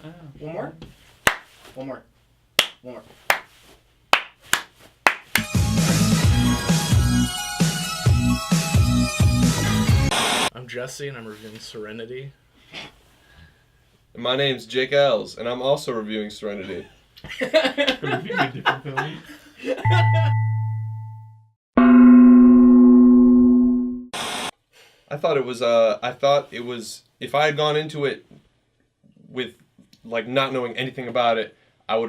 One more. One more. One more. I'm Jesse, and I'm reviewing Serenity. My name's Jake Ellz, and I'm also reviewing Serenity. Reviewing a different film. I thought it was, if I had gone into it with, like, not knowing anything about it, I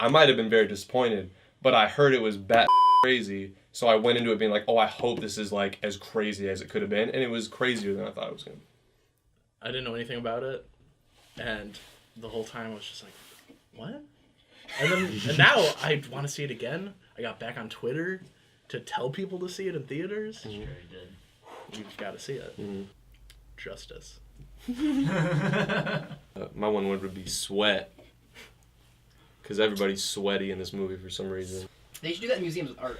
might have been very disappointed, but I heard it was bat crazy, so I went into it being like, oh, I hope this is, like, as crazy as it could have been, and it was crazier than I thought it was going to be. I didn't know anything about it, and the whole time I was just like, what? And now I want to see it again. I got back on Twitter to tell people to see it in theaters. Sure, he did. You've got to see it. Mm-hmm. Justice. My one word would be sweat, because everybody's sweaty in this movie for some reason. They should do that in museums with art.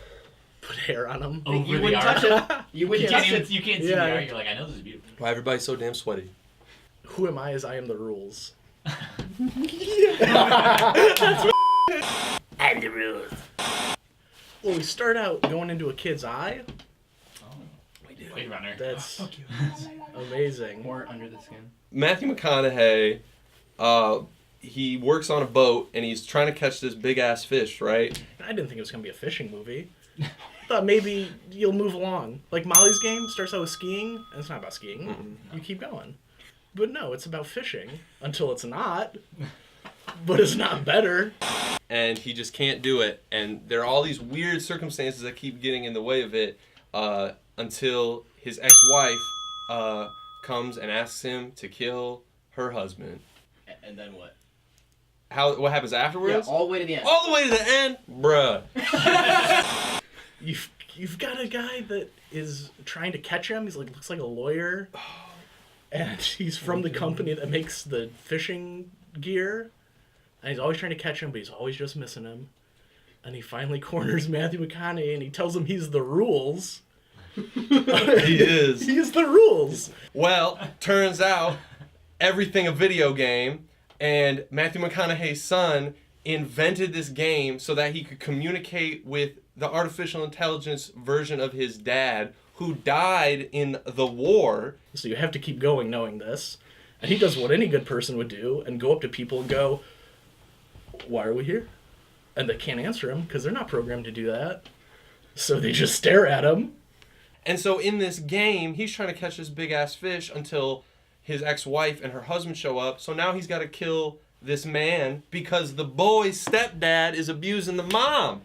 Put hair on them. Over You the wouldn't art. touch it. You wouldn't touch it. You can't see Yeah. the art. You're like, I know this is beautiful. Why everybody's so damn sweaty? Who am I as I am the rules? I'm the rules. Well, we start out going into a kid's eye. Blade Runner. That's Fuck you. amazing. More under the skin. Matthew McConaughey, he works on a boat and he's trying to catch this big ass fish, right? I didn't think it was going to be a fishing movie. I thought maybe you'll move along. Like Molly's Game starts out with skiing, and it's not about skiing. Mm-mm. You keep going. But no, it's about fishing until it's not. But it's not better. And he just can't do it. And there are all these weird circumstances that keep getting in the way of it until his ex-wife comes and asks him to kill her husband. And then what? What happens Yeah, afterwards? all the way to the end. All the way to the end? Bruh. You've got a guy that is trying to catch him. He's like looks like a lawyer. And he's from the company that makes the fishing gear. And he's always trying to catch him, but he's always just missing him. And he finally corners Matthew McConaughey and he tells him he's the rules. He is. He's the rules. Well, turns out everything a video game, and Matthew McConaughey's son invented this game so that he could communicate with the artificial intelligence version of his dad, who died in the war. So you have to keep going knowing this. And he does what any good person would do and go up to people and go, why are we here? And they can't answer him because they're not programmed to do that. So they just stare at him. And so in this game, he's trying to catch this big-ass fish until his ex-wife and her husband show up. So now he's got to kill this man because the boy's stepdad is abusing the mom.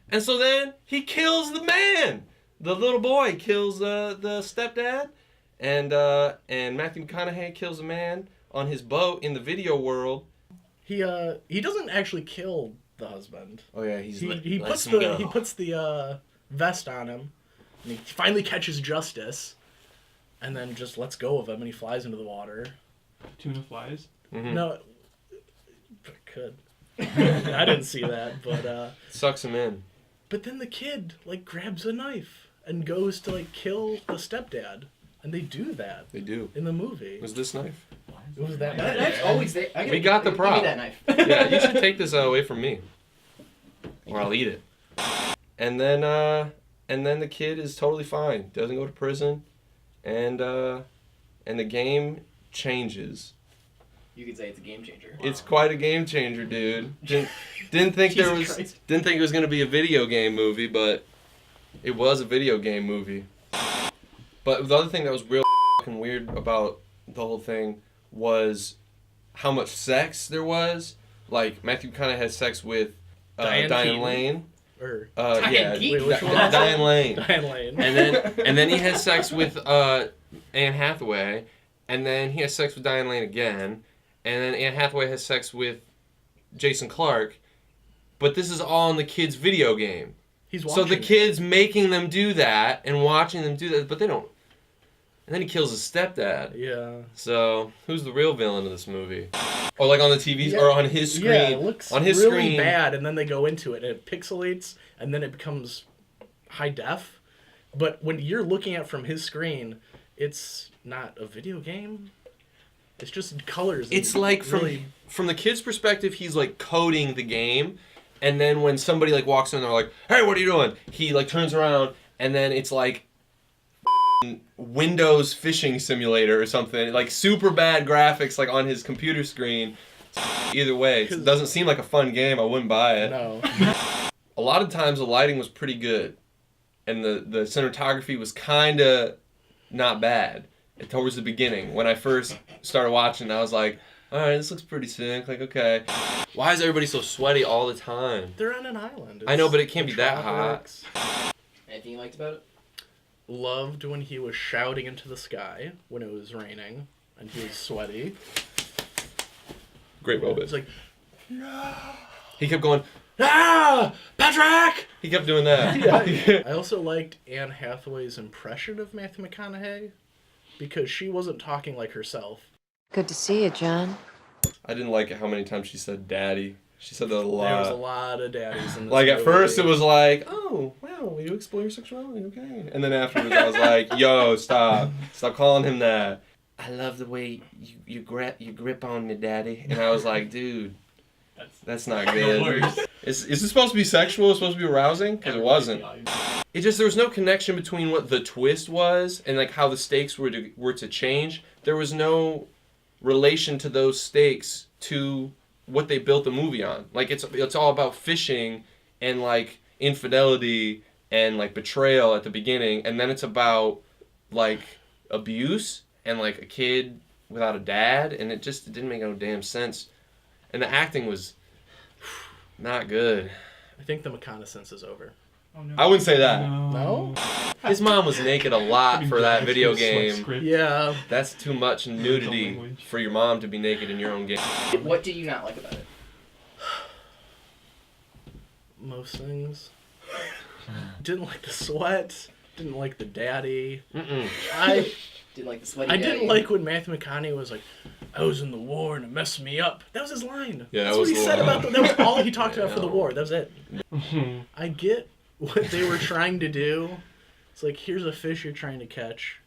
And so then he kills the man. The little boy kills the stepdad. And Matthew McConaughey kills a man on his boat in the video world. He doesn't actually kill the husband. Oh yeah, He puts the vest on him, and he finally catches justice, and then just lets go of him, and he flies into the water. Tuna flies. Mm-hmm. No, could. I didn't see that, but Sucks him in. But then the kid like grabs a knife and goes to like kill the stepdad, and they do that. They do. In the movie. It was this knife. It was that That knife. knife's always there. We got the Give prop. me that knife. Yeah, you should take this away from me, or I'll eat it. And then the kid is totally fine. Doesn't go to prison, and the game changes. You could say it's a game changer. It's quite a game changer, dude. Didn't think Jesus Christ. didn't think it was gonna be a video game movie, but it was a video game movie. But the other thing that was real fucking weird about the whole thing was how much sex there was. Like Matthew kind of had sex with Diane Keaton. Lane. Or Diane Yeah, Keaton? Wait, which one? Diane Lane. Diane Lane. And then he had sex with Anne Hathaway, and then he has sex with Diane Lane again, and then Anne Hathaway has sex with Jason Clarke. But this is all in the kid's video game. He's watching. So the kid's making them do that and watching them do that, but they don't. And then he kills his stepdad. Yeah. So who's the real villain of this movie? Or like on the TV Yeah. or on his screen? Yeah, it looks on his really screen, bad, and then they go into it, and it pixelates, and then it becomes high def. But when you're looking at from his screen, it's not a video game. It's just colors. It's and like from really from the kid's perspective, he's like coding the game, and then when somebody like walks in, they're like, "Hey, what are you doing?" He like turns around, and then it's like Windows fishing simulator or something, like super bad graphics like on his computer screen. Either way, it doesn't seem like a fun game. I wouldn't buy it. No. A lot of times the lighting was pretty good, and the cinematography was kind of not bad towards the beginning. When I first started watching, I was like, all right, this looks pretty sick. Like, okay. Why is everybody so sweaty all the time? They're on an island. I know, but it can't be that hot. Anything you liked about it? Loved when he was shouting into the sky when it was raining and he was sweaty. Great moment. It's like, He kept going, "Ah, Patrick!" He kept doing that. yeah. I also liked Anne Hathaway's impression of Matthew McConaughey because she wasn't talking like herself. Good to see you, John. I didn't like it how many times she said daddy. She said that a lot. There was a lot of daddies in this Like, at movie. first it was like, oh, wow, you explore your sexuality, okay. And then afterwards I was like, yo, stop. Stop calling him that. I love the way you grip on me, daddy. And I was like, dude, that's not good. Is this supposed to be sexual? It's supposed to be arousing? Because it wasn't. It just, there was no connection between what the twist was and like how the stakes were to change. There was no relation to those stakes to what they built the movie on. Like, it's all about fishing and like infidelity and like betrayal at the beginning, and then it's about like abuse and like a kid without a dad, and it didn't make no damn sense. And the acting was not good. I think the reconnaissance is over. Oh, no. I wouldn't say that. No? His mom was naked a lot for that video game. Yeah. That's too much nudity for your mom to be naked in your own game. What did you not like about it? Most things. Didn't like the sweat. Didn't like the daddy. Mm-mm. I Didn't like the sweaty I daddy? didn't like when Matthew McConaughey was like, I was in the war and it messed me up. That was his line. Yeah, That's that what was he the said line. about that was all he talked about for the no. war. That was it. I get what they were trying to do. It's like, here's a fish you're trying to catch.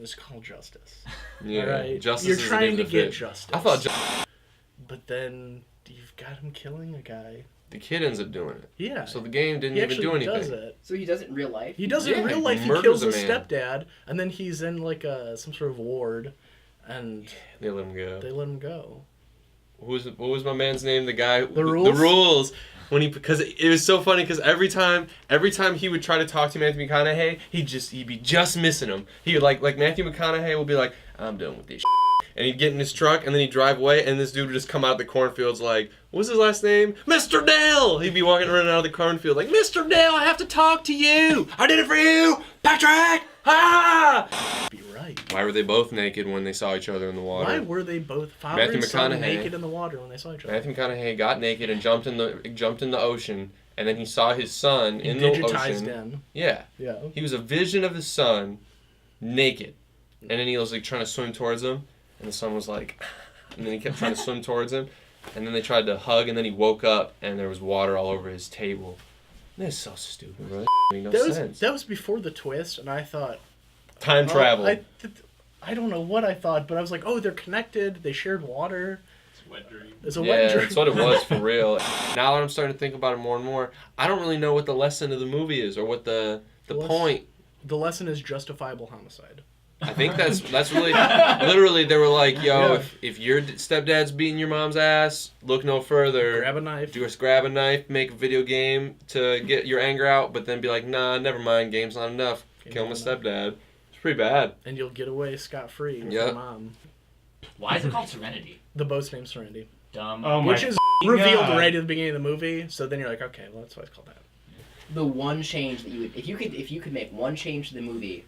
It's called justice. Yeah, All right? justice You're is a trying to different get fish. justice. I thought But then you've got him killing a guy. the kid ends up doing it. Yeah. So the game didn't he even actually do anything. does it. So he does it in real life? He does it in Yeah, real he life. He murders kills a his man. stepdad, and then he's in like some sort of ward, and They let him go. they let him go. What was my man's name? The guy. The Rules? The Rules. Because it was so funny because every time he would try to talk to Matthew McConaughey, he'd be just missing him. He would like Matthew McConaughey would be like, I'm done with this shit. And he'd get in his truck and then he'd drive away and this dude would just come out of the cornfields like, what's his last name? Mr. Dale! He'd be walking around out of the cornfield like, Mr. Dale, I have to talk to you! I did it for you! Patrick! Ah! Be right. Why were they both naked when they saw each other in the water? Why were they both father Matthew and son McConaughey. naked in the water when they saw each other? Matthew McConaughey got naked and jumped in the ocean, and then he saw his son in the Digitized ocean. in. Yeah, Yeah. he was a vision of his son, naked, and then he was like trying to swim towards him, and the son was like, and then he kept trying to swim towards him, and then they tried to hug, and then he woke up, and there was water all over his table. That's so stupid, bro. That made no sense. That was before the twist, and I thought Time travel. I don't know what I thought, but I was like, oh, they're connected. They shared water. It's a wet dream. It's a Yeah, wet dream. that's what it was for real. Now that I'm starting to think about it more and more, I don't really know what the lesson of the movie is or what the point. The lesson is justifiable homicide. I think that's really literally they were like, yo, Yeah. if your stepdad's beating your mom's ass, look no further. Grab a knife. Just grab a knife, make a video game to get your anger out, but then be like, nah, never mind, game's not enough. Kill my Game's not stepdad. It's pretty bad. And you'll get away scot-free with Yep. your mom. Why is it called Serenity? The boat's name's Serenity. Dumb. Oh my Which is f***ing revealed God. right at the beginning of the movie, so then you're like, okay, well, that's why it's called that. The one change that you would... If you could make one change to the movie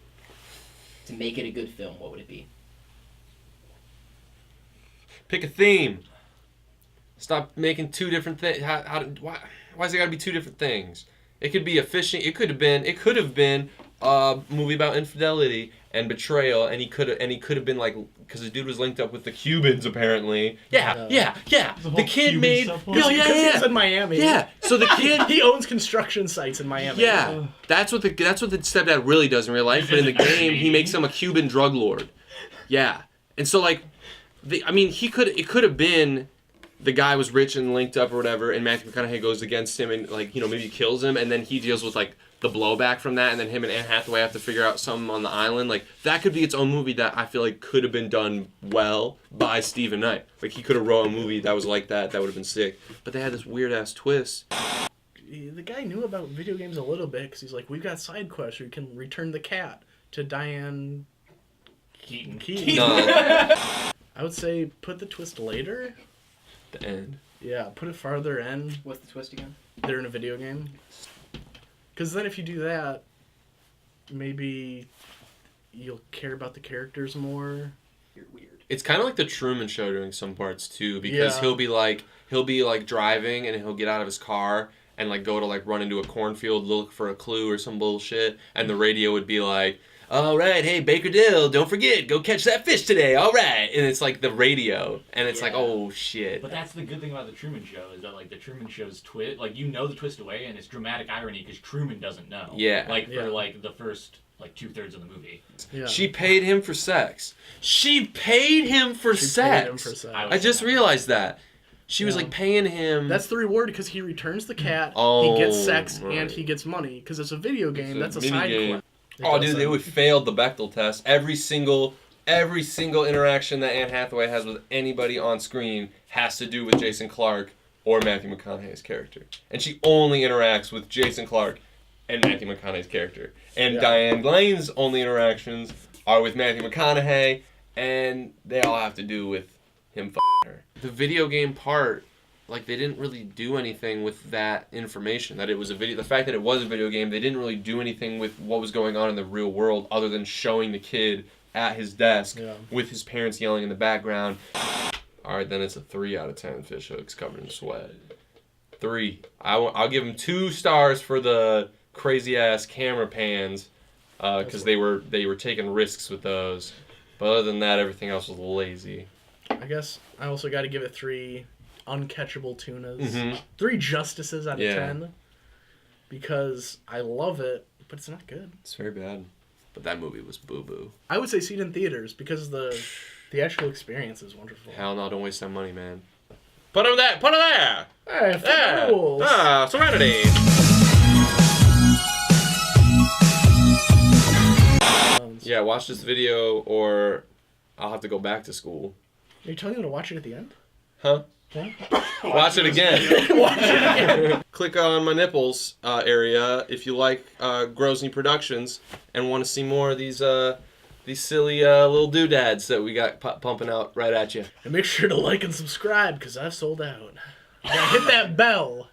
to make it a good film, what would it be? Pick a theme. Stop making two different things. Why's it got to be two different things? It could be a fishing. It could have been a movie about infidelity and betrayal, and he could have been like, because the dude was linked up with the Cubans apparently. Yeah. The The whole kid Cuban made. stuff. No, Because he's yeah. in Miami. Yeah. So the kid. He owns construction sites in Miami. Yeah, that's what the stepdad really does in real life. But in the game, he makes him a Cuban drug lord. Yeah, and so like, It could have been the guy was rich and linked up or whatever, and Matthew McConaughey goes against him and like maybe kills him, and then he deals with like the blowback from that, and then him and Anne Hathaway have to figure out something on the island. Like that could be its own movie that I feel like could have been done well by Stephen Knight. Like he could have wrote a movie that was like that would have been sick. But they had this weird ass twist. The guy knew about video games a little bit because he's like, we've got side quests where you can return the cat to Diane Keaton. No, I would say put the twist later. the end. Yeah, put it farther in. What's the twist again? They're in a video game. Because then if you do that, maybe you'll care about the characters more. You're weird. It's kind of like the Truman Show during some parts too, because Yeah. he'll be like driving and he'll get out of his car and like go to like run into a cornfield, look for a clue or some bullshit, and the radio would be like, "All right, hey Baker Dill, don't forget, go catch that fish today. All right," and it's like the radio, and it's like, Yeah. oh shit. But that's the good thing about the Truman Show is that like the Truman Show's twist, like you know the twist away, and it's dramatic irony because Truman doesn't know. Yeah. Like Yeah. for like the first like 2/3 of the movie. Yeah. She paid him for sex. She paid him for She sex. paid him for sex. I I just realized that. She was Yeah. like paying him. That's the reward because he returns the cat, Oh, he gets sex, right. and he gets money. Because it's a video game, that's a mini side game. quest. Oh, dude, they would fail the Bechdel test. Every single interaction that Anne Hathaway has with anybody on screen has to do with Jason Clarke or Matthew McConaughey's character. And she only interacts with Jason Clarke and Matthew McConaughey's character. And Yeah. Diane Lane's only interactions are with Matthew McConaughey, and they all have to do with him f***ing her. The video game part, like, they didn't really do anything with that information, that it was a video. The fact that it was a video game, they didn't really do anything with what was going on in the real world other than showing the kid at his desk Yeah. with his parents yelling in the background. All right, then it's a 3 out of 10 fish hooks covered in sweat. 3. I'll give him 2 stars for the crazy-ass camera pans because they were taking risks with those. But other than that, everything else was lazy. I guess I also got to give it 3 uncatchable tunas. Mhm. 3 justices out of Yeah. 10. Because I love it, but it's not good. It's very bad. But that movie was boo-boo. I would say see it in theaters because the actual experience is wonderful. Hell no, don't waste that money, man. Put him there! Put him there! Hey, fuck There! rules. Serenity! Yeah, watch this video or I'll have to go back to school. Are you telling me to watch it at the end? Huh? Huh? Watch it again. Watch it again. Click on my nipples area if you like Grozny Productions and want to see more of these silly little doodads that we got pumping out right at you. And make sure to like and subscribe because I've sold out. You gotta hit that bell.